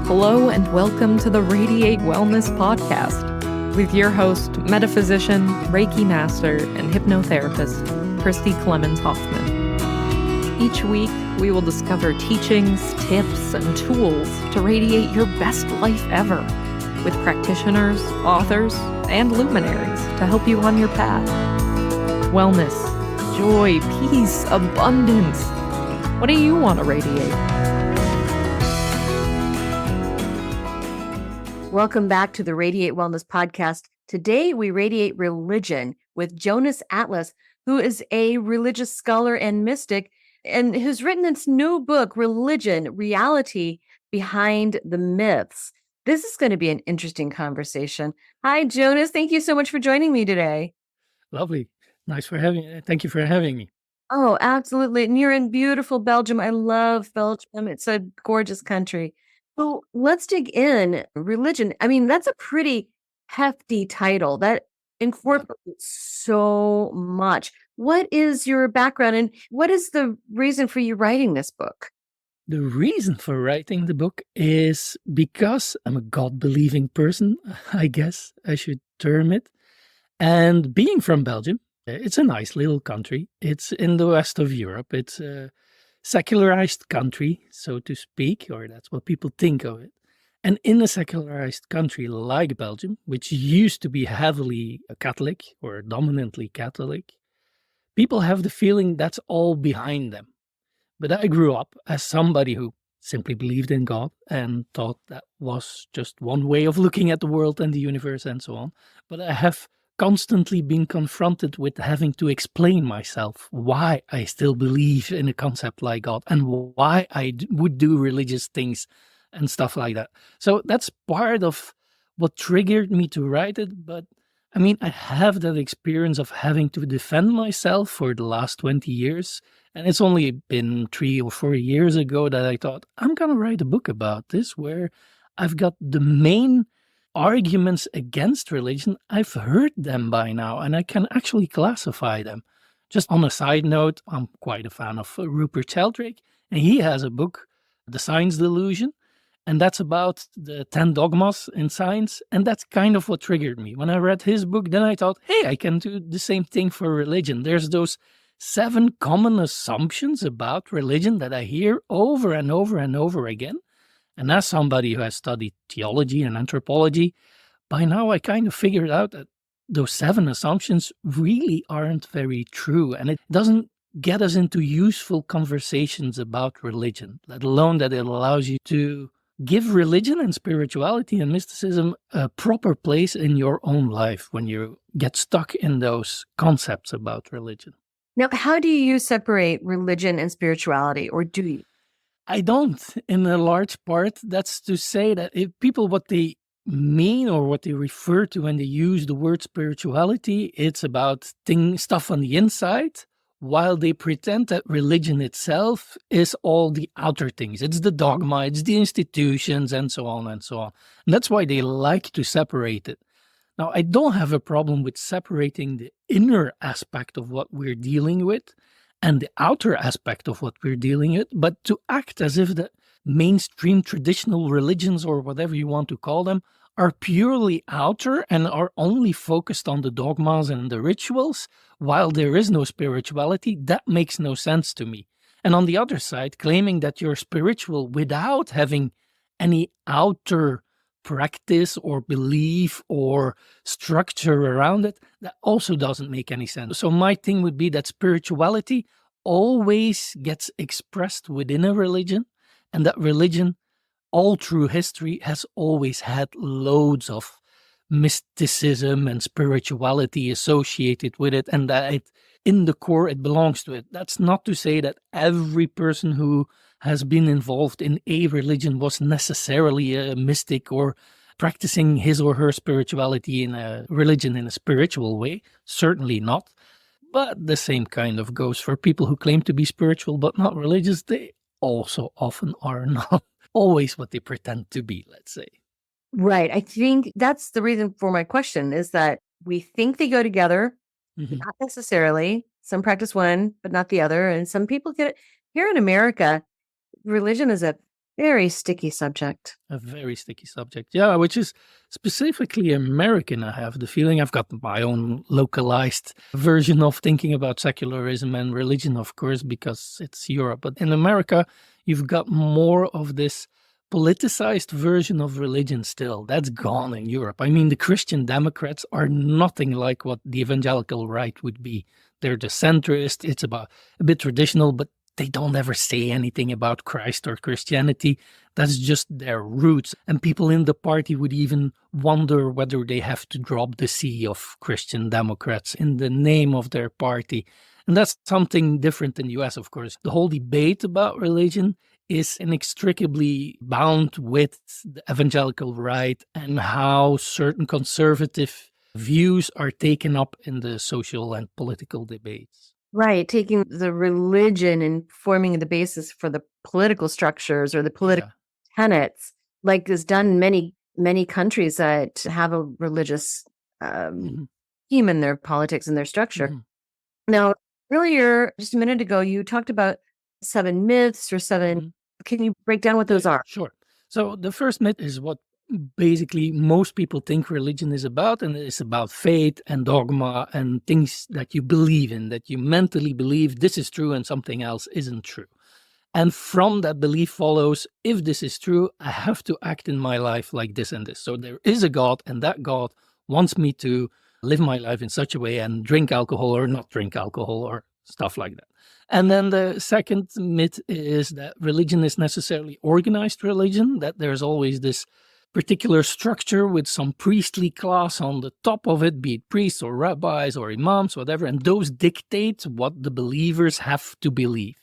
Hello and welcome to the Radiate Wellness Podcast with your host, metaphysician, Reiki master, and hypnotherapist, Christy Clemens Hoffman. Each week, we will discover teachings, tips, and tools to radiate your best life ever with practitioners, authors, and luminaries to help you on your path. Wellness, joy, peace, abundance. What do you want to radiate? Welcome back to the Radiate Wellness Podcast. Today, we radiate religion with Jonas Atlas, who is a religious scholar and mystic, and who's written this new book, Religion, Reality Behind the Myths. This is going to be an interesting conversation. Hi, Jonas. Thank you so much for joining me today. Lovely. Thank you for having me. Oh, absolutely. And you're in beautiful Belgium. I love Belgium. It's a gorgeous country. Well, let's dig in. Religion. I mean, that's a pretty hefty title that incorporates so much. What is your background and what is the reason for you writing this book? The reason for writing the book is because I'm a God-believing person, I guess I should term it. And being from Belgium, it's a nice little country. It's in the west of Europe. It's a secularized country, so to speak, or that's what people think of it. And in a secularized country like Belgium, which used to be heavily Catholic or dominantly Catholic, people have the feeling that's all behind them. But I grew up as somebody who simply believed in God and thought that was just one way of looking at the world and the universe and so on. But I have constantly been confronted with having to explain myself why I still believe in a concept like God and why I would do religious things and stuff like that. So that's part of what triggered me to write it. But I mean, I have that experience of having to defend myself for the last 20 years. And it's only been 3 or 4 years ago that I thought, I'm going to write a book about this where I've got the main arguments against religion. I've heard them by now, and I can actually classify them. Just on a side note, I'm quite a fan of Rupert Sheldrake, and he has a book, The Science Delusion, and that's about the 10 dogmas in science, and that's kind of what triggered me. When I read his book, then I thought, hey, I can do the same thing for religion. There's those 7 common assumptions about religion that I hear over and over and over again. And as somebody who has studied theology and anthropology, by now I kind of figured out that those 7 assumptions really aren't very true. And it doesn't get us into useful conversations about religion, let alone that it allows you to give religion and spirituality and mysticism a proper place in your own life when you get stuck in those concepts about religion. Now, how do you separate religion and spirituality, or do you? I don't, in a large part. That's to say that if people, what they mean or what they refer to when they use the word spirituality, it's about stuff on the inside, while they pretend that religion itself is all the outer things. It's the dogma, it's the institutions, and so on and so on. And that's why they like to separate it. Now, I don't have a problem with separating the inner aspect of what we're dealing with and the outer aspect of what we're dealing with, but to act as if the mainstream traditional religions, or whatever you want to call them, are purely outer and are only focused on the dogmas and the rituals, while there is no spirituality, that makes no sense to me. And on the other side, claiming that you're spiritual without having any outer practice or belief or structure around it, that also doesn't make any sense. So my thing would be that spirituality always gets expressed within a religion, and that religion all through history has always had loads of mysticism and spirituality associated with it, and that in the core it belongs to it. That's not to say that every person who has been involved in a religion was necessarily a mystic or practicing his or her spirituality in a religion in a spiritual way. Certainly not. But the same kind of goes for people who claim to be spiritual but not religious. They also often are not always what they pretend to be, let's say. Right. I think that's the reason for my question, is that we think they go together, not necessarily. Some practice one, but not the other. And some people get it. Here in America, religion is a Very sticky subject. A very sticky subject. Yeah, which is specifically American, I have the feeling. I've got my own localized version of thinking about secularism and religion, of course, because it's Europe. But in America, you've got more of this politicized version of religion still. That's gone in Europe. I mean, the Christian Democrats are nothing like what the evangelical right would be. They're the centrist. It's about a bit traditional, but they don't ever say anything about Christ or Christianity. That's just their roots. And people in the party would even wonder whether they have to drop the C of Christian Democrats in the name of their party. And that's something different in the US, of course. The whole debate about religion is inextricably bound with the evangelical right and how certain conservative views are taken up in the social and political debates. Right, taking the religion and forming the basis for the political structures or the political tenets, like is done in many countries that have a religious theme in their politics and their structure. Now, earlier, just a minute ago, you talked about 7 myths or 7. Can you break down what those are? Sure. So the first myth is what basically most people think religion is about, and it's about faith and dogma and things that you believe in, that you mentally believe this is true and something else isn't true. And from that belief follows, if this is true, I have to act in my life like this and this. So there is a God, and that God wants me to live my life in such a way and drink alcohol or not drink alcohol or stuff like that. And then the second myth is that religion is necessarily organized religion, that there's always this particular structure with some priestly class on the top of it, be it priests or rabbis or imams, whatever, and those dictate what the believers have to believe.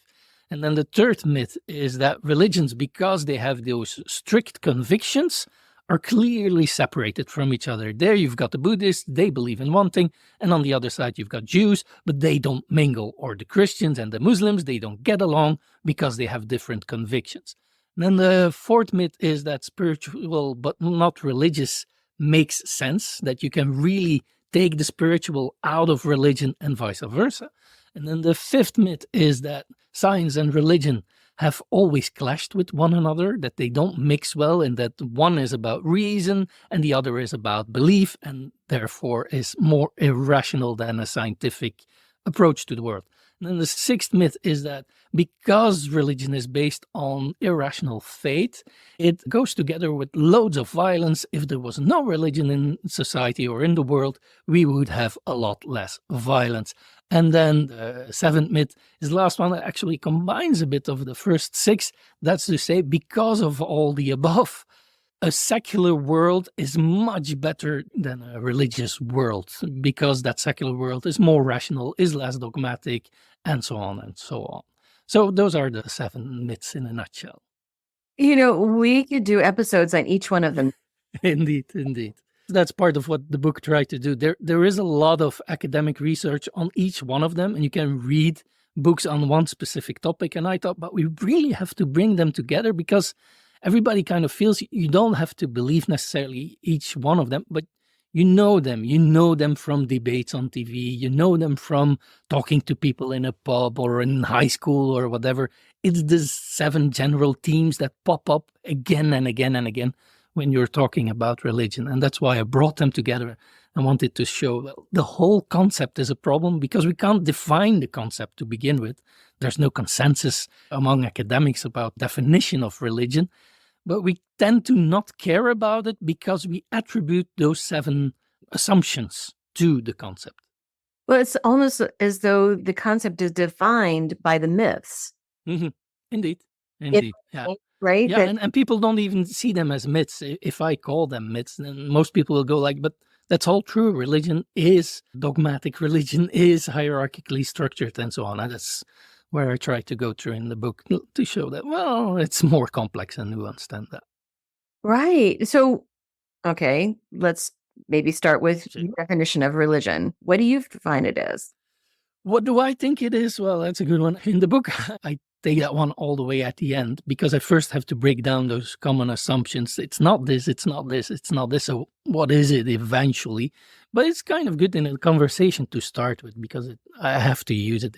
And then the third myth is that religions, because they have those strict convictions, are clearly separated from each other. There you've got the Buddhists, they believe in one thing, and on the other side you've got Jews, but they don't mingle, or the Christians and the Muslims, they don't get along because they have different convictions. And then the fourth myth is that spiritual but not religious makes sense, that you can really take the spiritual out of religion and vice versa. And then the fifth myth is that science and religion have always clashed with one another, that they don't mix well, and that one is about reason and the other is about belief, and therefore is more irrational than a scientific approach to the world. And then the sixth myth is that because religion is based on irrational faith, it goes together with loads of violence. If there was no religion in society or in the world, we would have a lot less violence. And then the seventh myth is the last one that actually combines a bit of the first six. That's to say, because of all the above, a secular world is much better than a religious world, because that secular world is more rational, is less dogmatic, and so on and so on. So those are the 7 myths in a nutshell. You know, we could do episodes on each one of them. Indeed. That's part of what the book tried to do. There is a lot of academic research on each one of them, and you can read books on one specific topic. And I thought, but we really have to bring them together, because everybody kind of feels you don't have to believe necessarily each one of them, but you know them from debates on TV, you know them from talking to people in a pub or in high school or whatever. It's the 7 general themes that pop up again and again and again when you're talking about religion. And that's why I brought them together. I wanted to show well, the whole concept is a problem, because we can't define the concept to begin with. There's no consensus among academics about definition of religion. But we tend to not care about it because we attribute those 7 assumptions to the concept. Well, it's almost as though the concept is defined by the myths. Mm-hmm. Indeed. Yeah. Right? Yeah, and people don't even see them as myths. If I call them myths, then most people will go like, but that's all true. Religion is dogmatic. Religion is hierarchically structured and so on. And that's where I try to go through in the book to show that, well, it's more complex and nuanced than that. Right. So, okay, let's maybe start with your definition of religion. What do you define it as? What do I think it is? Well, that's a good one. In the book, I take that one all the way at the end, because I first have to break down those common assumptions. It's not this, it's not this, it's not this. So what is it eventually? But it's kind of good in a conversation to start with, because I have to use it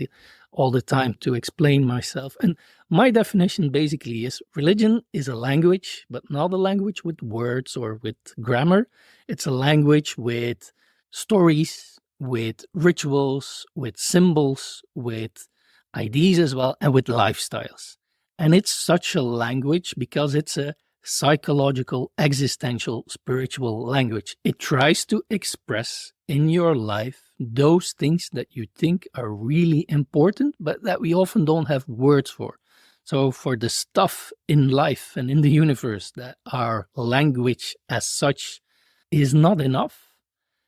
all the time to explain myself. And my definition basically is religion is a language, but not a language with words or with grammar. It's a language with stories, with rituals, with symbols, with ideas as well, and with lifestyles. And it's such a language because it's a psychological, existential, spiritual language. It tries to express in your life those things that you think are really important, but that we often don't have words for. So for the stuff in life and in the universe that our language as such is not enough,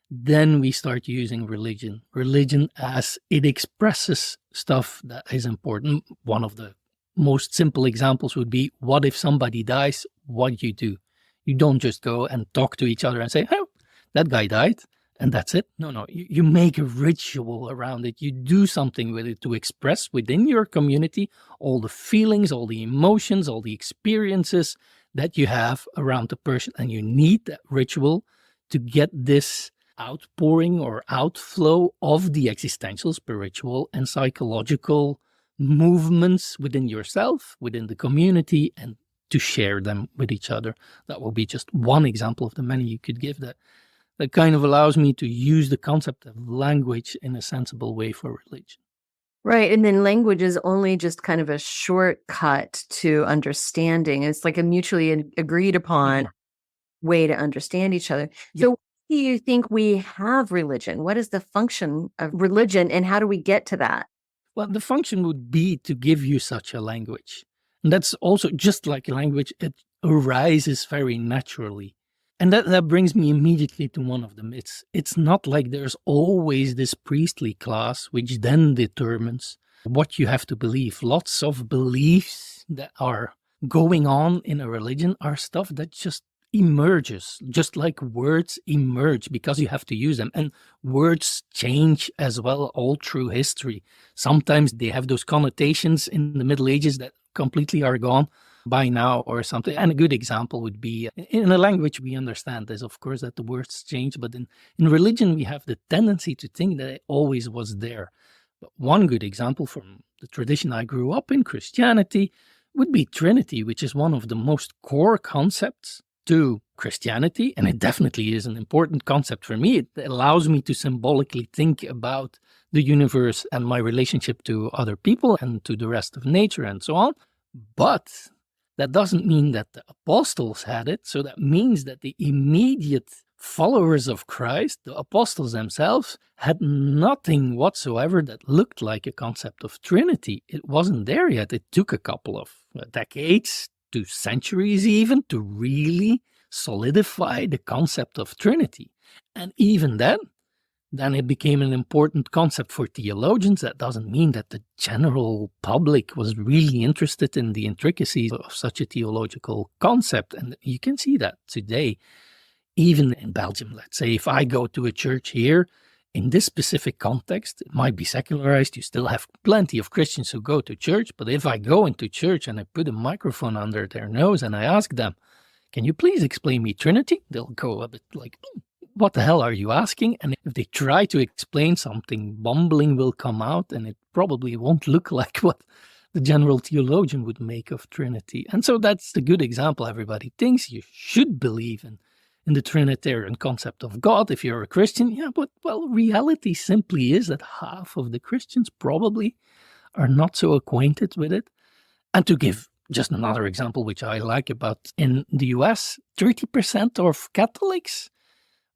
then we start using religion. Religion as it expresses stuff that is important. One of the most simple examples would be, what if somebody dies? What do? You don't just go and talk to each other and say, oh, that guy died, and that's it. No, you make a ritual around it. You do something with it to express within your community all the feelings, all the emotions, all the experiences that you have around the person. And you need that ritual to get this outpouring or outflow of the existential, spiritual, and psychological movements within yourself, within the community, and to share them with each other. That will be just one example of the many you could give that kind of allows me to use the concept of language in a sensible way for religion. Right. And then language is only just kind of a shortcut to understanding. It's like a mutually agreed upon way to understand each other. So do you think we have religion? What is the function of religion, and how do we get to that? Well, the function would be to give you such a language. And that's also just like a language, it arises very naturally. And that brings me immediately to one of the myths. It's not like there's always this priestly class which then determines what you have to believe. Lots of beliefs that are going on in a religion are stuff that just emerges, just like words emerge because you have to use them. And words change as well all through history. Sometimes they have those connotations in the Middle Ages that completely are gone by now or something. And a good example would be, in a language we understand this, of course, that the words change, but in religion we have the tendency to think that it always was there. But one good example from the tradition I grew up in, Christianity, would be Trinity, which is one of the most core concepts to Christianity, and it definitely is an important concept for me. It allows me to symbolically think about the universe and my relationship to other people and to the rest of nature and so on. But that doesn't mean that the apostles had it. So that means that the immediate followers of Christ, the apostles themselves, had nothing whatsoever that looked like a concept of Trinity. It wasn't there yet. It took a couple of decades to centuries even to really solidify the concept of Trinity. And even then it became an important concept for theologians. That doesn't mean that the general public was really interested in the intricacies of such a theological concept. And you can see that today, even in Belgium. Let's say if I go to a church here, in this specific context, it might be secularized. You still have plenty of Christians who go to church. But if I go into church and I put a microphone under their nose and I ask them, can you please explain me Trinity? They'll go a bit like, what the hell are you asking? And if they try to explain something, bumbling will come out, and it probably won't look like what the general theologian would make of Trinity. And so that's the good example. Everybody thinks you should believe in the Trinitarian concept of God if you're a Christian. Yeah, but well, reality simply is that half of the Christians probably are not so acquainted with it. And to give just another example, which I like about in the US, 30% of Catholics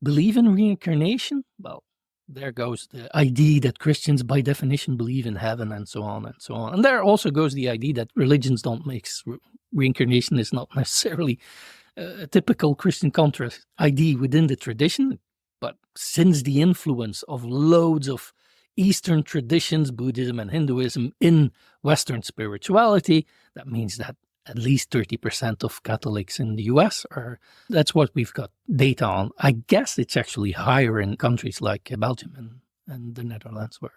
believe in reincarnation. Well, there goes the idea that Christians by definition believe in heaven and so on and so on. And there also goes the idea that religions don't mix. Reincarnation is not necessarily a typical Christian contrast idea within the tradition, but since the influence of loads of Eastern traditions, Buddhism and Hinduism in Western spirituality, that means that at least 30% of Catholics in the US that's what we've got data on. I guess it's actually higher in countries like Belgium and the Netherlands. Well,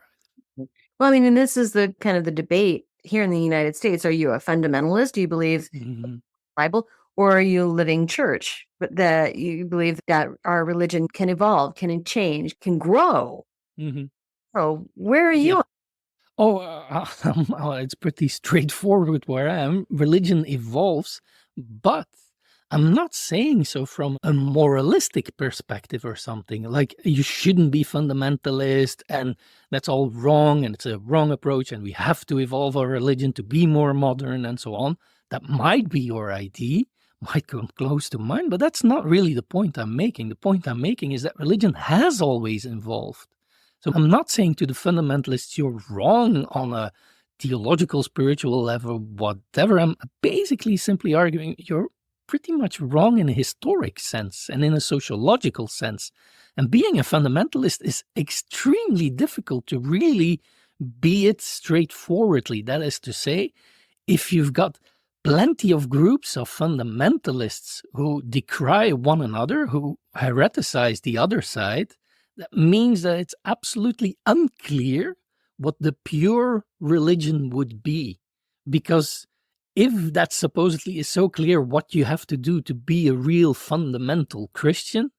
I mean, and this is the kind of the debate here in the United States, are you a fundamentalist? Do you believe Mhm. Bible, or are you a living church? But that you believe that our religion can evolve, can change, can grow. Mhm. So where are Yeah. you? Oh, it's pretty straightforward where I am. Religion evolves, but I'm not saying so from a moralistic perspective or something. Like you shouldn't be fundamentalist and that's all wrong and it's a wrong approach and we have to evolve our religion to be more modern and so on. That might be your idea, might come close to mine, but that's not really the point I'm making. The point I'm making is that religion has always evolved. So I'm not saying to the fundamentalists you're wrong on a theological, spiritual level, whatever. I'm basically simply arguing you're pretty much wrong in a historic sense and in a sociological sense. And being a fundamentalist is extremely difficult to really be it straightforwardly. That is to say, if you've got plenty of groups of fundamentalists who decry one another, who hereticize the other side, that means that it's absolutely unclear what the pure religion would be. Because if that supposedly is so clear what you have to do to be a real fundamental Christian,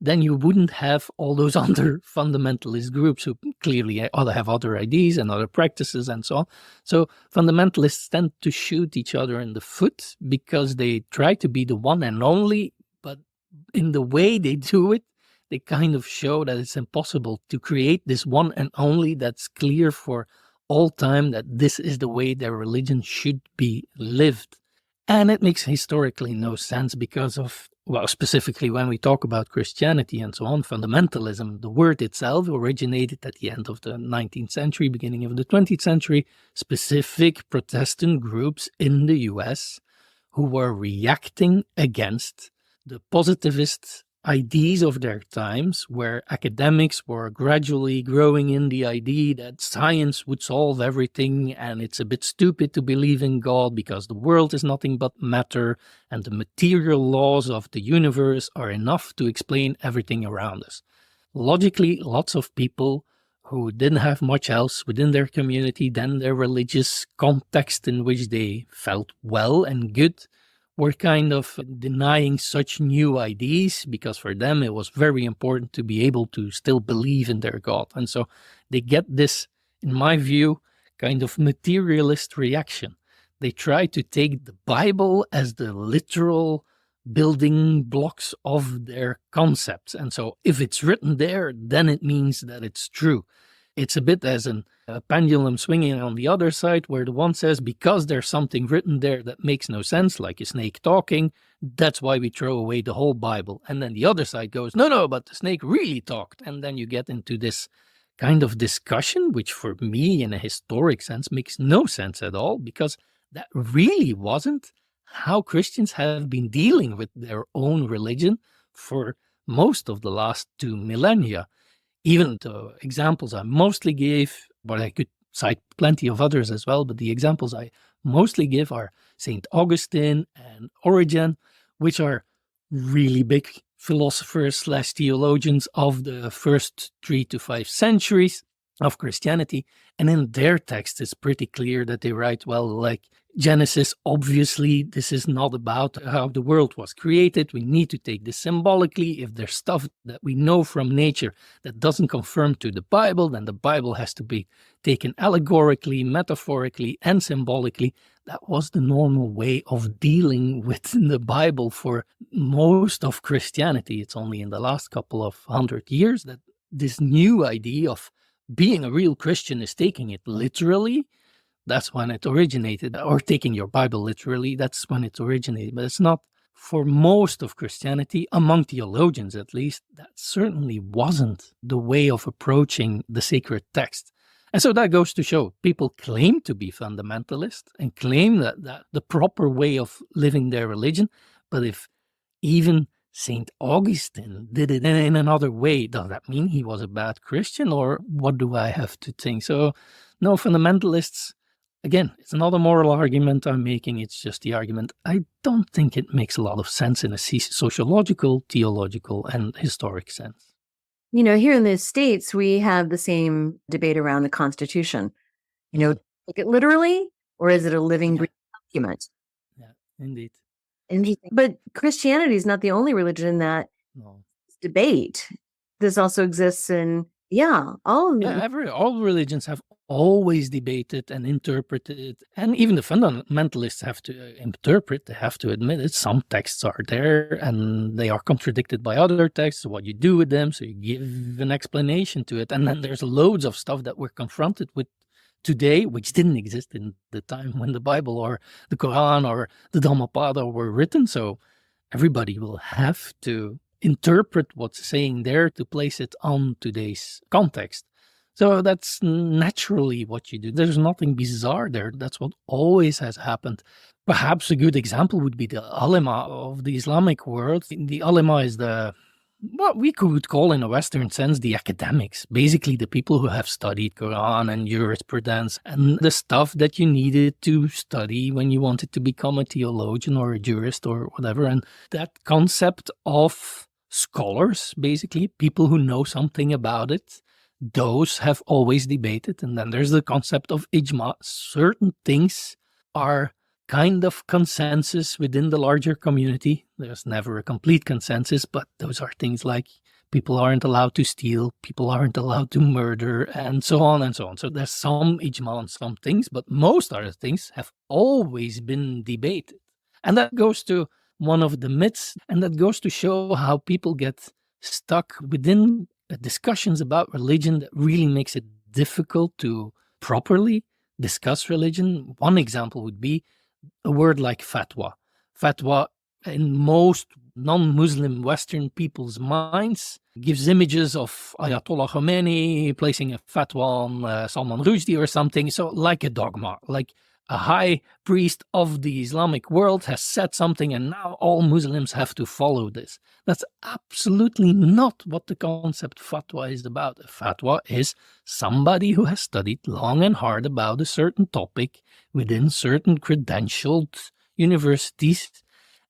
then you wouldn't have all those other fundamentalist groups who clearly have other ideas and other practices and so on. So fundamentalists tend to shoot each other in the foot because they try to be the one and only, but in the way they do it, they kind of show that it's impossible to create this one and only that's clear for all time, that this is the way their religion should be lived. And it makes historically no sense because of, well, specifically when we talk about Christianity and so on, fundamentalism, the word itself originated at the end of the 19th century, beginning of the 20th century, specific Protestant groups in the US who were reacting against the positivist ideas of their times, where academics were gradually growing in the idea that science would solve everything and it's a bit stupid to believe in God because the world is nothing but matter and the material laws of the universe are enough to explain everything around us. Logically, lots of people who didn't have much else within their community than their religious context in which they felt well and good were kind of denying such new ideas because for them it was very important to be able to still believe in their God. And so they get this, in my view, kind of materialist reaction. They try to take the Bible as the literal building blocks of their concepts. And so if it's written there, then it means that it's true. It's a bit as a pendulum swinging on the other side, where the one says, because there's something written there that makes no sense, like a snake talking, that's why we throw away the whole Bible. And then the other side goes, no, but the snake really talked. And then you get into this kind of discussion, which for me, in a historic sense, makes no sense at all, because that really wasn't how Christians have been dealing with their own religion for most of the last 2 millennia. Even the examples I mostly gave, but I could cite plenty of others as well, but the examples I mostly give are St. Augustine and Origen, which are really big philosophers / theologians of the first 3 to 5 centuries of Christianity. And in their text, it's pretty clear that they write, well, like Genesis, obviously, this is not about how the world was created. We need to take this symbolically. If there's stuff that we know from nature that doesn't conform to the Bible, then the Bible has to be taken allegorically, metaphorically, and symbolically. That was the normal way of dealing with the Bible for most of Christianity. It's only in the last couple of 100 years that this new idea of being a real Christian is taking it literally. That's when it originated, or taking your Bible literally, that's when it originated. But it's not for most of Christianity, among theologians at least, that certainly wasn't the way of approaching the sacred text. And so that goes to show people claim to be fundamentalist and claim that the proper way of living their religion. But if even St. Augustine did it in another way, does that mean he was a bad Christian, or what do I have to think? So no, fundamentalists, again, it's not a moral argument I'm making, it's just the argument. I don't think it makes a lot of sense in a sociological, theological, and historic sense. You know, here in the States, we have the same debate around the Constitution. You know, take it literally or is it a living Yeah. breathing document? Yeah, indeed. Interesting. But Christianity is not the only religion that No. debate. This also exists in, all Yeah, all religions have always debated and interpreted, and even the fundamentalists have to interpret. They have to admit it. Some texts are there, and they are contradicted by other texts. What you do with them, so you give an explanation to it, and then there's loads of stuff that we're confronted with today, which didn't exist in the time when the Bible or the Quran or the Dhammapada were written. So everybody will have to interpret what's saying there to place it on today's context. So that's naturally what you do. There's nothing bizarre there. That's what always has happened. Perhaps a good example would be the ulema of the Islamic world. The ulema is what we could call in a Western sense the academics, basically the people who have studied Quran and jurisprudence and the stuff that you needed to study when you wanted to become a theologian or a jurist or whatever. And that concept of scholars, basically people who know something about it, those have always debated. And then there's the concept of ijma. Certain things are kind of consensus within the larger community. There's never a complete consensus, but those are things like people aren't allowed to steal, people aren't allowed to murder, and so on and so on. So there's some ijma on some things, but most other things have always been debated. And that goes to one of the myths, and that goes to show how people get stuck within discussions about religion that really makes it difficult to properly discuss religion. One example would be a word like fatwa. Fatwa, in most non-Muslim Western people's minds, gives images of Ayatollah Khomeini placing a fatwa on Salman Rushdie or something. So like a dogma, like a high priest of the Islamic world has said something and now all Muslims have to follow this. That's absolutely not what the concept fatwa is about. A fatwa is somebody who has studied long and hard about a certain topic within certain credentialed universities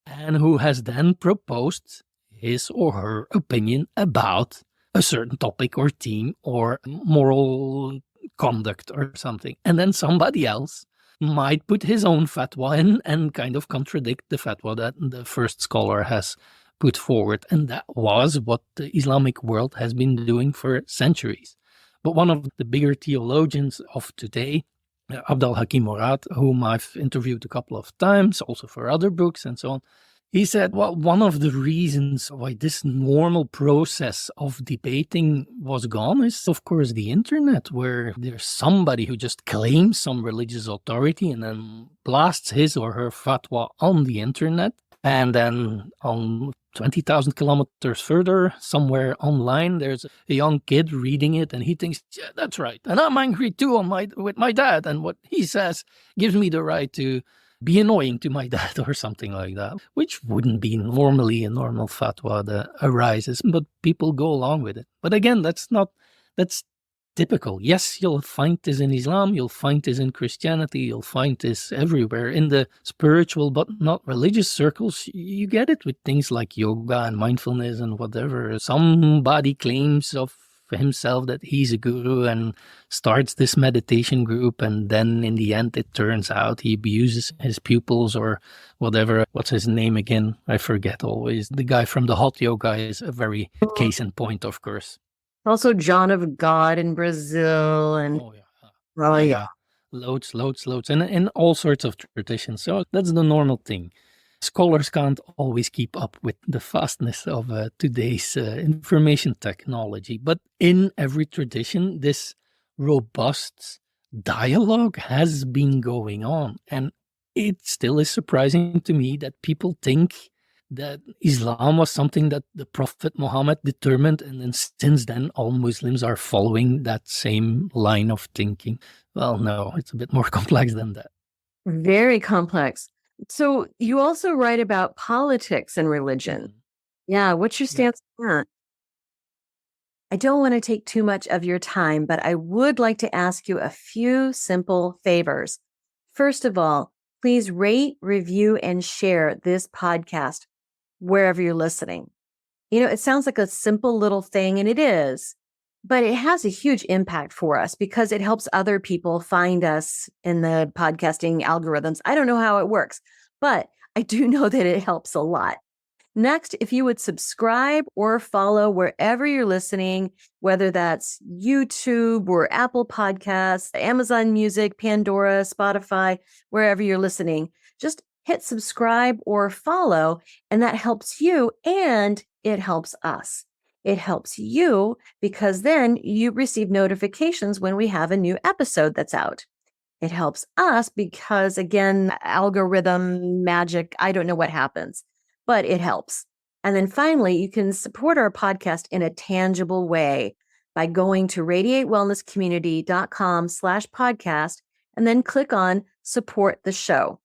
and who has then proposed his or her opinion about a certain topic or theme or moral conduct or something. And then somebody else might put his own fatwa in and kind of contradict the fatwa that the first scholar has put forward. And that was what the Islamic world has been doing for centuries. But one of the bigger theologians of today, Abdul Hakim Murad, whom I've interviewed a couple of times, also for other books and so on, he said, well, one of the reasons why this normal process of debating was gone is, of course, the internet, where there's somebody who just claims some religious authority and then blasts his or her fatwa on the internet. And then on 20,000 kilometers further, somewhere online, there's a young kid reading it and he thinks, yeah, that's right. And I'm angry too with my dad. And what he says gives me the right to be annoying to my dad or something like that, which wouldn't be normally a normal fatwa that arises, but people go along with it. But again, that's typical. Yes, you'll find this in Islam, you'll find this in Christianity, you'll find this everywhere. In the spiritual but not religious circles, you get it with things like yoga and mindfulness and whatever. Somebody claims of himself that he's a guru and starts this meditation group, and then in the end it turns out he abuses his pupils or whatever. What's his name again? I forget always. The guy from the hot yoga is a very case in point, of course. Also John of God in Brazil and Loads and in all sorts of traditions. So that's the normal thing. Scholars can't always keep up with the fastness of today's information technology. But in every tradition, this robust dialogue has been going on. And it still is surprising to me that people think that Islam was something that the Prophet Muhammad determined, and then since then all Muslims are following that same line of thinking. Well, no, it's a bit more complex than that. Very complex. So you also write about politics and religion. Yeah, what's your stance on that? I don't want to take too much of your time, but I would like to ask you a few simple favors. First of all, please rate, review, and share this podcast wherever you're listening. You know, it sounds like a simple little thing, and it is, but it has a huge impact for us because it helps other people find us in the podcasting algorithms. I don't know how it works, but I do know that it helps a lot. Next, if you would subscribe or follow wherever you're listening, whether that's YouTube or Apple Podcasts, Amazon Music, Pandora, Spotify, wherever you're listening, just hit subscribe or follow, and that helps you and it helps us. It helps you because then you receive notifications when we have a new episode that's out. It helps us because, again, algorithm magic, I don't know what happens, but it helps. And then finally, you can support our podcast in a tangible way by going to radiatewellnesscommunity.com/podcast and then click on support the show.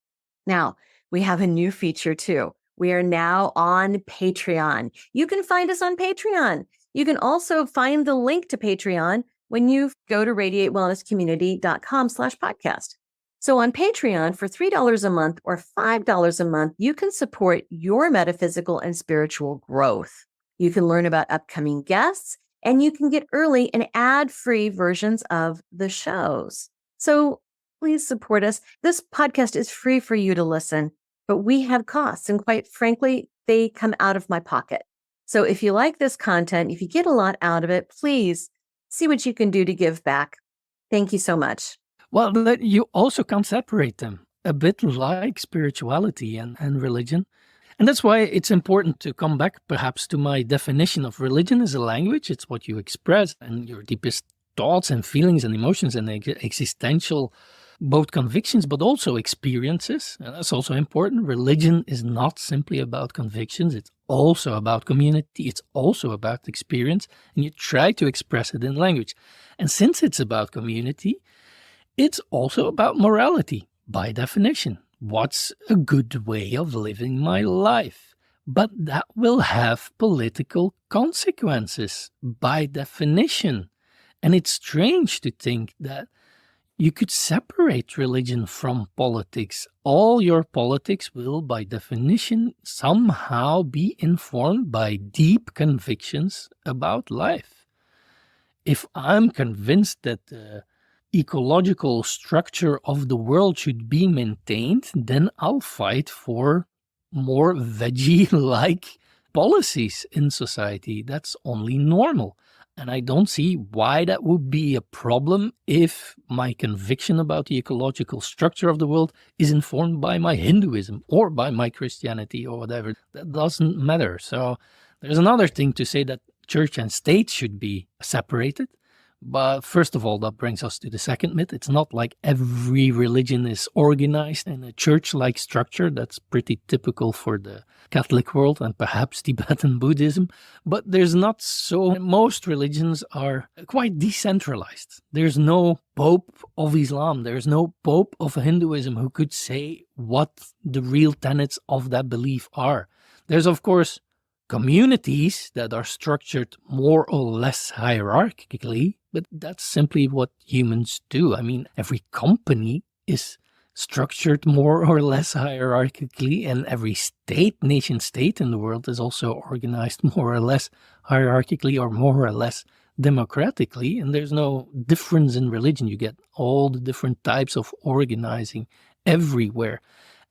Now, we have a new feature too. We are now on Patreon. You can find us on Patreon. You can also find the link to Patreon when you go to radiatewellnesscommunity.com/podcast. So on Patreon, for $3 a month or $5 a month, you can support your metaphysical and spiritual growth. You can learn about upcoming guests, and you can get early and ad-free versions of the shows. So please support us. This podcast is free for you to listen, but we have costs, and quite frankly, they come out of my pocket. So if you like this content, if you get a lot out of it, please see what you can do to give back. Thank you so much. Well, you also can't separate them, a bit like spirituality and religion. And that's why it's important to come back perhaps to my definition of religion as a language. It's what you express and your deepest thoughts and feelings and emotions and existential, both convictions, but also experiences. And that's also important. Religion is not simply about convictions. It's also about community. It's also about experience. And you try to express it in language. And since it's about community, it's also about morality, by definition. What's a good way of living my life? But that will have political consequences, by definition. And it's strange to think that you could separate religion from politics. All your politics will, by definition, somehow be informed by deep convictions about life. If I'm convinced that the ecological structure of the world should be maintained, then I'll fight for more veggie-like policies in society. That's only normal. And I don't see why that would be a problem if my conviction about the ecological structure of the world is informed by my Hinduism or by my Christianity or whatever. That doesn't matter. So there's another thing to say that church and state should be separated. But first of all, that brings us to the second myth. It's not like every religion is organized in a church-like structure. That's pretty typical for the Catholic world and perhaps Tibetan Buddhism. But there's not so. Most religions are quite decentralized. There's no Pope of Islam. There's no Pope of Hinduism who could say what the real tenets of that belief are. There's, of course, communities that are structured more or less hierarchically, but that's simply what humans do. I mean, every company is structured more or less hierarchically, and every nation-state in the world is also organized more or less hierarchically or more or less democratically, and there's no difference in religion. You get all the different types of organizing everywhere.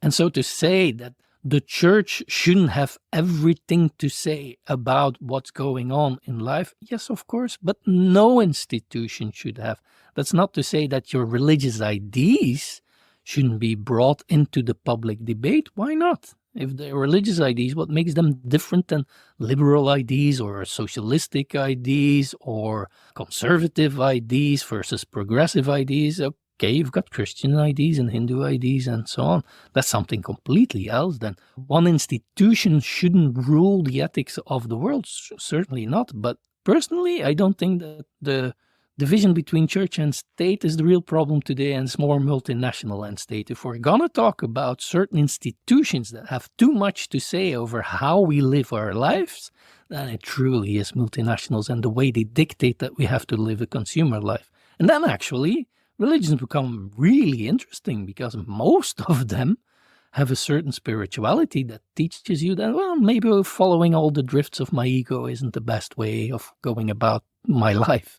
And so to say that the church shouldn't have everything to say about what's going on in life. Yes, of course, but no institution should have. That's not to say that your religious ideas shouldn't be brought into the public debate. Why not? If they're religious ideas, what makes them different than liberal ideas or socialistic ideas or conservative ideas versus progressive ideas? Okay, you've got Christian ideas and Hindu ideas and so on. That's something completely else. Then one institution shouldn't rule the ethics of the world. Certainly not. But personally, I don't think that the division between church and state is the real problem today, and it's more multinational and state. If we're going to talk about certain institutions that have too much to say over how we live our lives, then it truly is multinationals and the way they dictate that we have to live a consumer life. And then actually religions become really interesting because most of them have a certain spirituality that teaches you that, well, maybe following all the drifts of my ego isn't the best way of going about my life.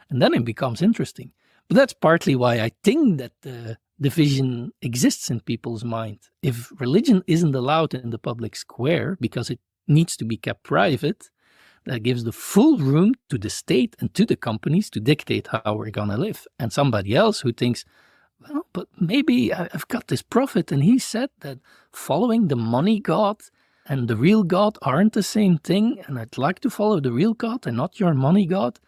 And then it becomes interesting. But that's partly why I think that the division exists in people's mind. If religion isn't allowed in the public square because it needs to be kept private, that gives the full room to the state and to the companies to dictate how we're going to live. And somebody else who thinks, well, but maybe I've got this prophet and he said that following the money god and the real God aren't the same thing, and I'd like to follow the real God and not your money God.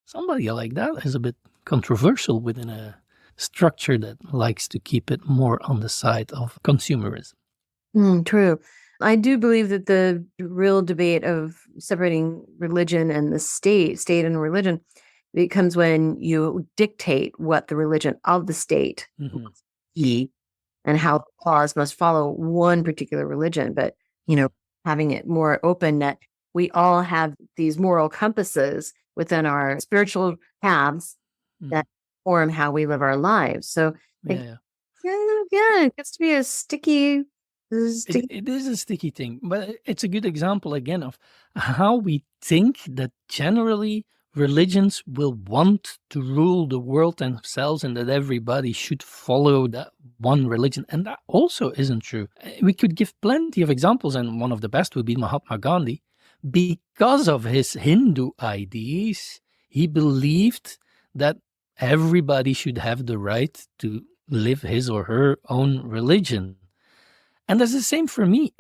Somebody like that is a bit controversial within a structure that likes to keep it more on the side of consumerism. True. I do believe that the real debate of separating religion and the state and religion, becomes when you dictate what the religion of the state is and how laws must follow one particular religion. But, having it more open that we all have these moral compasses within our spiritual paths that form how we live our lives. So, it gets to be a sticky. It is a sticky thing, but it's a good example again of how we think that generally religions will want to rule the world themselves and that everybody should follow that one religion. And that also isn't true. We could give plenty of examples, and one of the best would be Mahatma Gandhi. Because of his Hindu ideas, he believed that everybody should have the right to live his or her own religion. And that's the same for me.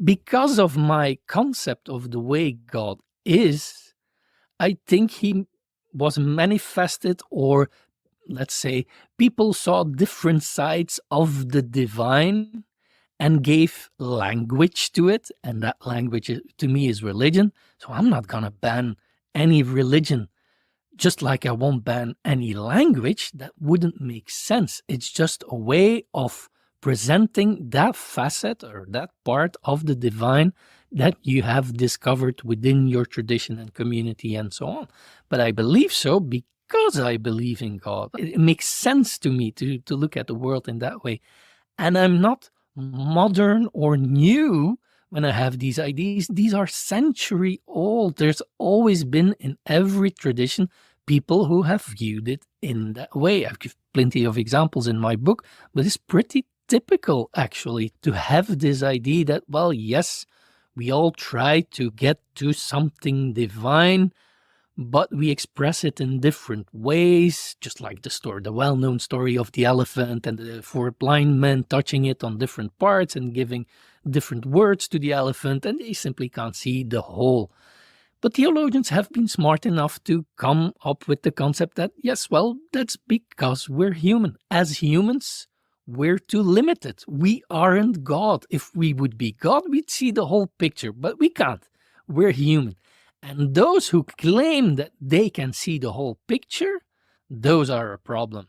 Because of my concept of the way God is, I think he was manifested, or let's say people saw different sides of the divine and gave language to it. And that language to me is religion. So I'm not going to ban any religion, just like I won't ban any language. That wouldn't make sense. It's just a way of presenting that facet or that part of the divine that you have discovered within your tradition and community and so on. But I believe so because I believe in God. It makes sense to me to look at the world in that way. And I'm not modern or new when I have these ideas. These are century old. There's always been in every tradition people who have viewed it in that way. I've given plenty of examples in my book, but it's pretty typical actually to have this idea that, well, yes, we all try to get to something divine, but we express it in different ways, just like the well-known story of the elephant and the four blind men touching it on different parts and giving different words to the elephant, and they simply can't see the whole. But theologians have been smart enough to come up with the concept that, yes, well, that's because we're human. As humans, we're too limited. We aren't God. If we would be God, we'd see the whole picture, but we can't. We're human. And those who claim that they can see the whole picture, those are a problem.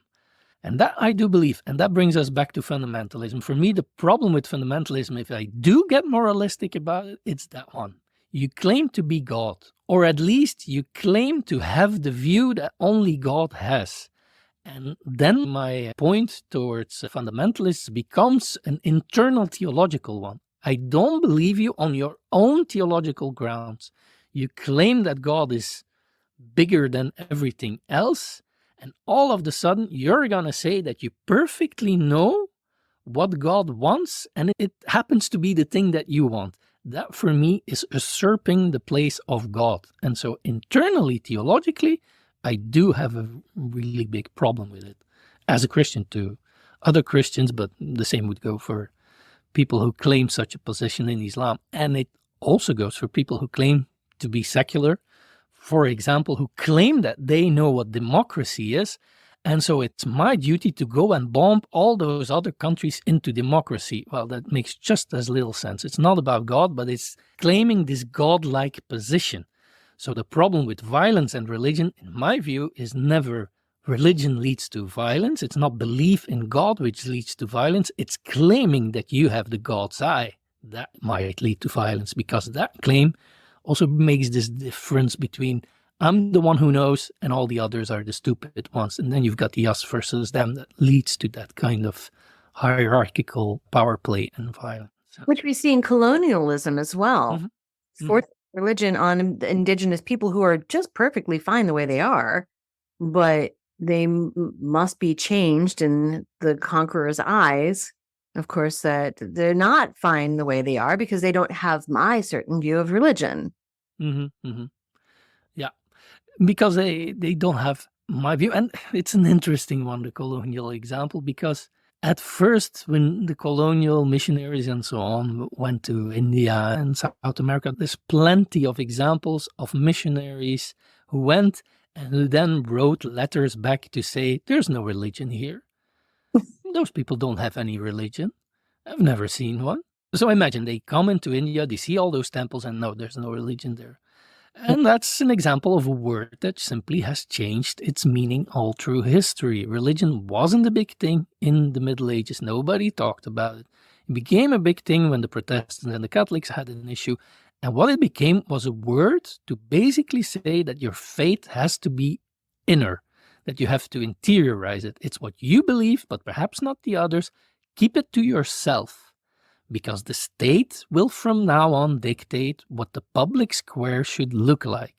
And that I do believe. And that brings us back to fundamentalism. For me, the problem with fundamentalism, if I do get moralistic about it, it's that one. You claim to be God, or at least you claim to have the view that only God has. And then my point towards fundamentalists becomes an internal theological one. I don't believe you on your own theological grounds. You claim that God is bigger than everything else, and all of a sudden you're going to say that you perfectly know what God wants, and it happens to be the thing that you want. That for me is usurping the place of God. And so internally, theologically, I do have a really big problem with it as a Christian to other Christians, but the same would go for people who claim such a position in Islam. And it also goes for people who claim to be secular, for example, who claim that they know what democracy is. And so it's my duty to go and bomb all those other countries into democracy. Well, that makes just as little sense. It's not about God, but it's claiming this godlike position. So the problem with violence and religion, in my view, is never religion leads to violence. It's not belief in God which leads to violence. It's claiming that you have the God's eye. That might lead to violence, because that claim also makes this difference between I'm the one who knows and all the others are the stupid ones. And then you've got the us versus them that leads to that kind of hierarchical power play and violence. Which we see in colonialism as well. Mhm. Forcing religion on the indigenous people who are just perfectly fine the way they are, but they must be changed in the conqueror's eyes. Of course, that they're not fine the way they are because they don't have my certain view of religion. Yeah, because they don't have my view. And it's an interesting one, the colonial example, because at first, when the colonial missionaries and so on went to India and South America, there's plenty of examples of missionaries who went and who then wrote letters back to say, there's no religion here. Those people don't have any religion. I've never seen one. So imagine they come into India, they see all those temples, and no, there's no religion there. And that's an example of a word that simply has changed its meaning all through history. Religion wasn't a big thing in the Middle Ages. Nobody talked about it. It became a big thing when the Protestants and the Catholics had an issue. And what it became was a word to basically say that your faith has to be inner, that you have to interiorize it. It's what you believe, but perhaps not the others. Keep it to yourself. Because the state will from now on dictate what the public square should look like.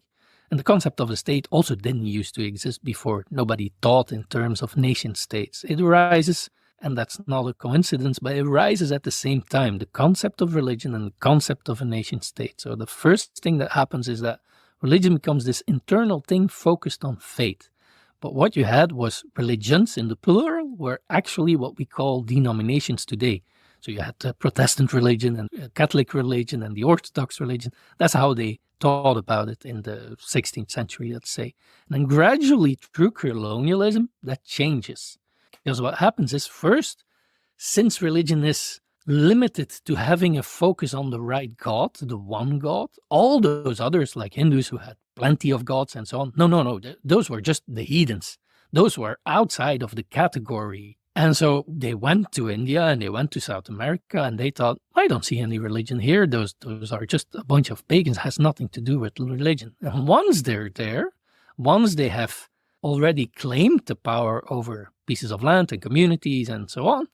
And the concept of a state also didn't used to exist before. Nobody thought in terms of nation states. It arises, and that's not a coincidence, but it arises at the same time, the concept of religion and the concept of a nation state. So the first thing that happens is that religion becomes this internal thing focused on faith. But what you had was religions in the plural were actually what we call denominations today. So you had the Protestant religion and Catholic religion and the Orthodox religion. That's how they thought about it in the 16th century, let's say. And then gradually through colonialism, that changes. Because what happens is first, since religion is limited to having a focus on the right God, the one God, all those others like Hindus who had plenty of gods and so on, no, those were just the heathens. Those were outside of the category. And so they went to India and they went to South America and they thought, I don't see any religion here. Those are just a bunch of pagans, has nothing to do with religion. And once they're there, once they have already claimed the power over pieces of land and communities and so on,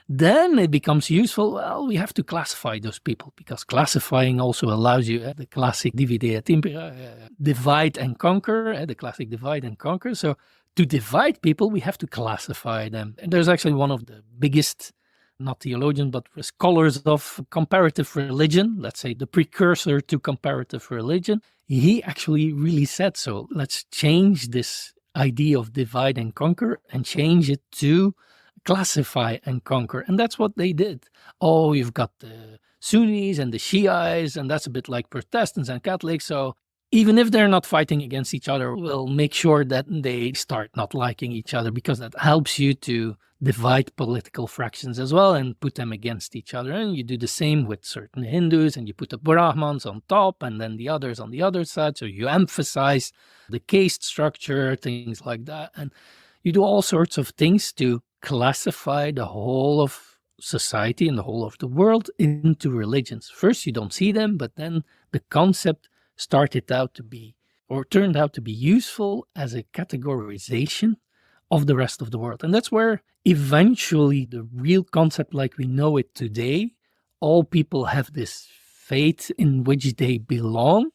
then it becomes useful. Well, we have to classify those people because classifying also allows you the classic divide et impera, divide and conquer, the classic divide and conquer. So to divide people, we have to classify them. And there's actually one of the biggest, not theologians, but scholars of comparative religion, let's say the precursor to comparative religion. He actually really said, so let's change this idea of divide and conquer and change it to classify and conquer. And that's what they did. Oh, you've got the Sunnis and the Shiites, and that's a bit like Protestants and Catholics. So even if they're not fighting against each other, we'll make sure that they start not liking each other because that helps you to divide political fractions as well and put them against each other. And you do the same with certain Hindus and you put the Brahmins on top and then the others on the other side. So you emphasize the caste structure, things like that. And you do all sorts of things to classify the whole of society and the whole of the world into religions. First, you don't see them, but then the concept turned out to be useful as a categorization of the rest of the world. And that's where eventually the real concept like we know it today, all people have this faith in which they belong.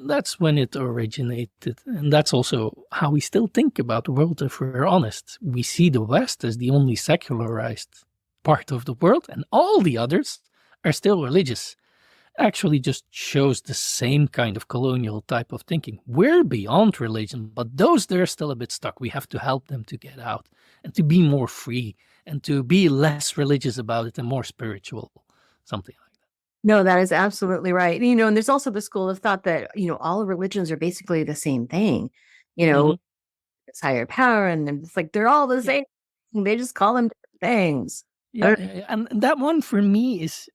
That's when it originated. And that's also how we still think about the world, if we're honest. We see the West as the only secularized part of the world, and all the others are still religious. Actually just shows the same kind of colonial type of thinking. We're beyond religion, but those they're still a bit stuck. We have to help them to get out and to be more free and to be less religious about it and more spiritual, something like that. No, that is absolutely right. And there's also the school of thought that, all religions are basically the same thing. It's higher power and it's like they're all the same. They just call them different things. Yeah, and that one for me is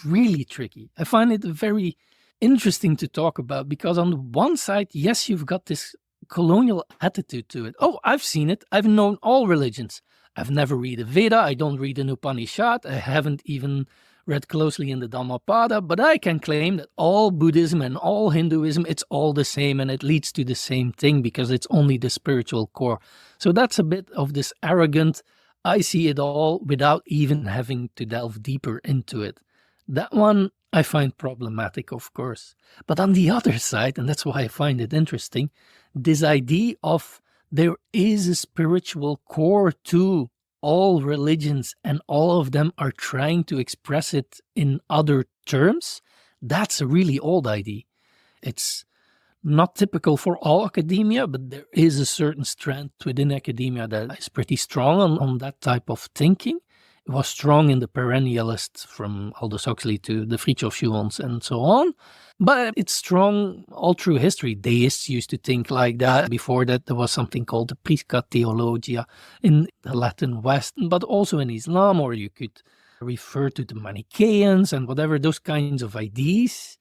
really tricky. I find it very interesting to talk about because on the one side, yes, you've got this colonial attitude to it. Oh, I've seen it. I've known all religions. I've never read a Veda. I don't read an Upanishad. I haven't even read closely in the Dhammapada, but I can claim that all Buddhism and all Hinduism, it's all the same and it leads to the same thing because it's only the spiritual core. So that's a bit of this arrogant, I see it all without even having to delve deeper into it. That one I find problematic, of course. But on the other side, and that's why I find it interesting, this idea of there is a spiritual core to all religions and all of them are trying to express it in other terms, that's a really old idea. It's not typical for all academia, but there is a certain strand within academia that is pretty strong on that type of thinking. It was strong in the perennialists from Aldous Huxley to the Fritjof Schuons and so on. But it's strong all through history. Deists used to think like that. Before that, there was something called the Prisca Theologia in the Latin West, but also in Islam, or you could refer to the Manichaeans and whatever, those kinds of ideas.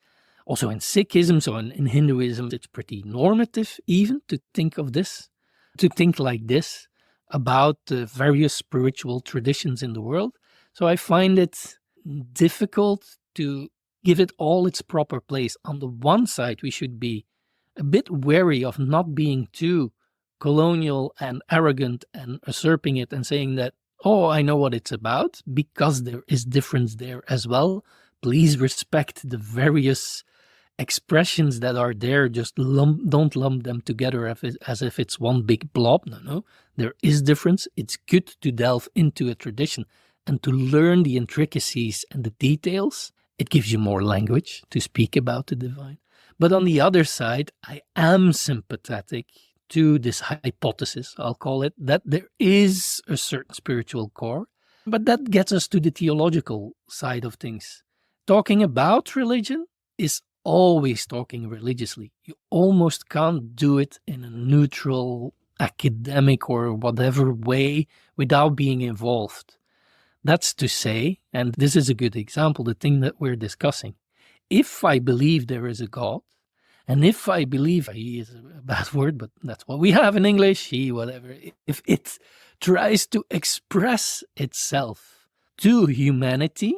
Also in Sikhism, so in Hinduism, it's pretty normative even to think of this, to think like this about the various spiritual traditions in the world. So I find it difficult to give it all its proper place. On the one side, we should be a bit wary of not being too colonial and arrogant and usurping it and saying that, oh, I know what it's about, because there is difference there as well. Please respect the various expressions that are there. Just don't lump them together as if it's one big blob. No, there is difference. It's good to delve into a tradition and to learn the intricacies and the details. It gives you more language to speak about the divine. But on the other side, I am sympathetic to this hypothesis, I'll call it, that there is a certain spiritual core. But that gets us to the theological side of things. Talking about religion is always talking religiously. You almost can't do it in a neutral, academic or whatever way without being involved. That's to say, and this is a good example, the thing that we're discussing. If I believe there is a God, and if I believe, he is a bad word, but that's what we have in English, he, whatever, if it tries to express itself to humanity,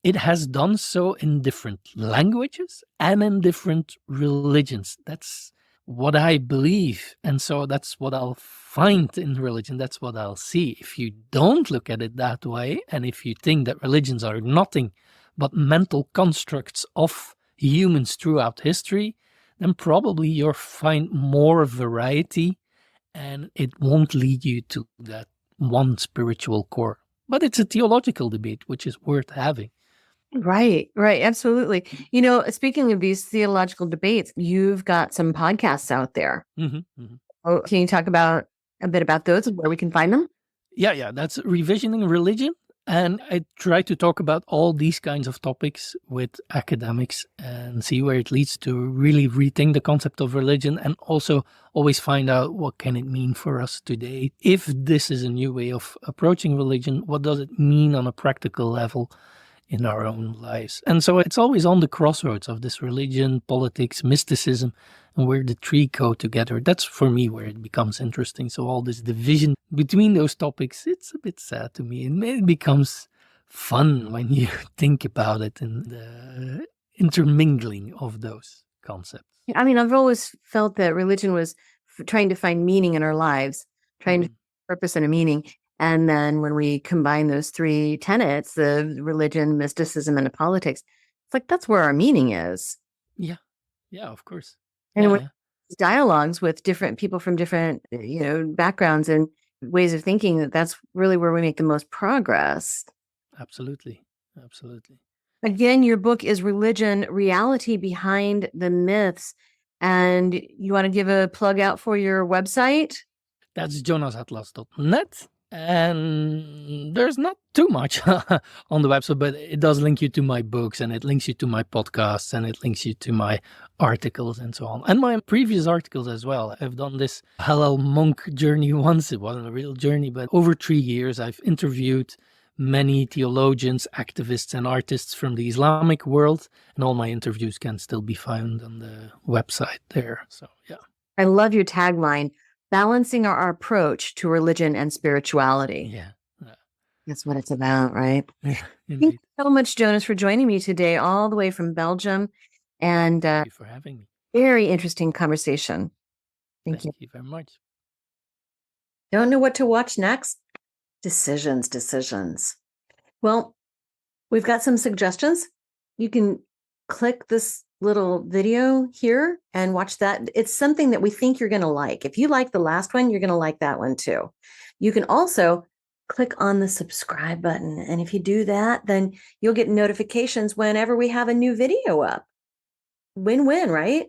it has done so in different languages and in different religions. That's what I believe. And so that's what I'll find in religion. That's what I'll see. If you don't look at it that way, and if you think that religions are nothing but mental constructs of humans throughout history, then probably you'll find more variety and it won't lead you to that one spiritual core. But it's a theological debate, which is worth having. Right, absolutely. Speaking of these theological debates, you've got some podcasts out there. Oh, can you talk about a bit about those and where we can find them? Yeah, that's Revisioning Religion. And I try to talk about all these kinds of topics with academics and see where it leads to really rethink the concept of religion and also always find out what can it mean for us today. If this is a new way of approaching religion, what does it mean on a practical level in our own lives? And so it's always on the crossroads of this religion, politics, mysticism, and where the three go together. That's for me where it becomes interesting. So all this division between those topics, it's a bit sad to me. It becomes fun when you think about it and the intermingling of those concepts. I mean, I've always felt that religion was trying to find meaning in our lives, trying to purpose and a meaning. And then when we combine those three tenets, the religion, mysticism, and the politics, it's like that's where our meaning is. Yeah, of course. And when dialogues with different people from different, backgrounds and ways of thinking, that's really where we make the most progress. Absolutely. Again, your book is Religion, Reality Behind the Myths. And you want to give a plug out for your website? That's jonasatlas.net. And there's not too much on the website, but it does link you to my books and it links you to my podcasts and it links you to my articles and so on. And my previous articles as well. I've done this Hallel monk journey once. It wasn't a real journey, but over 3 years, I've interviewed many theologians, activists, and artists from the Islamic world. And all my interviews can still be found on the website there. So, yeah. I love your tagline. Balancing our approach to religion and spirituality. Yeah. That's what it's about, right? Yeah, thank you so much, Jonas, for joining me today, all the way from Belgium. And thank you for having me. Very interesting conversation. Thank you very much. Don't know what to watch next? Decisions. Well, we've got some suggestions. You can click this little video here and watch that. It's something that we think you're going to like. If you like the last one, you're going to like that one too. You can also click on the subscribe button. And if you do that, then you'll get notifications whenever we have a new video up. Win-win, right?